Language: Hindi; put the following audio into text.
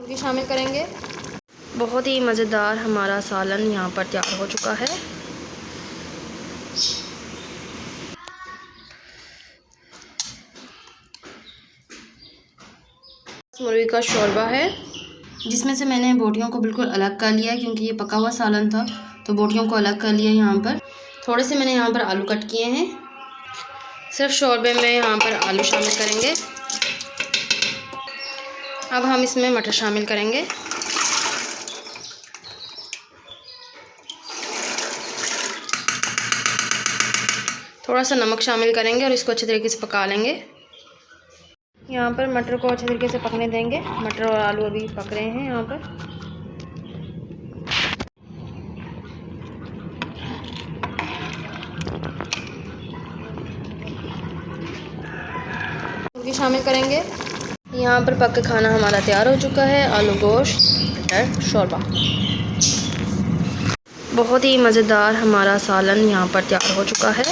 मुर्गी शामिल करेंगे। बहुत ही मज़ेदार हमारा सालन यहाँ पर तैयार हो चुका है। मुर्गी का शोरबा है, जिसमें से मैंने बोटियों को बिल्कुल अलग कर लिया क्योंकि ये पका हुआ सालन था, तो बोटियों को अलग कर लिया। यहाँ पर थोड़े से मैंने यहाँ पर आलू कट किए हैं। सिर्फ शोरबे में यहाँ पर आलू शामिल करेंगे। अब हम इसमें मटर शामिल करेंगे। थोड़ा सा नमक शामिल करेंगे और इसको अच्छे तरीके से पका लेंगे। यहाँ पर मटर को अच्छे तरीके से पकने देंगे। मटर और आलू अभी पक रहे हैं। यहाँ पर मुर्गी शामिल करेंगे। यहाँ पर पक के खाना हमारा तैयार हो चुका है। आलू गोश्त मटर शोरबा। बहुत ही मज़ेदार हमारा सालन यहाँ पर तैयार हो चुका है।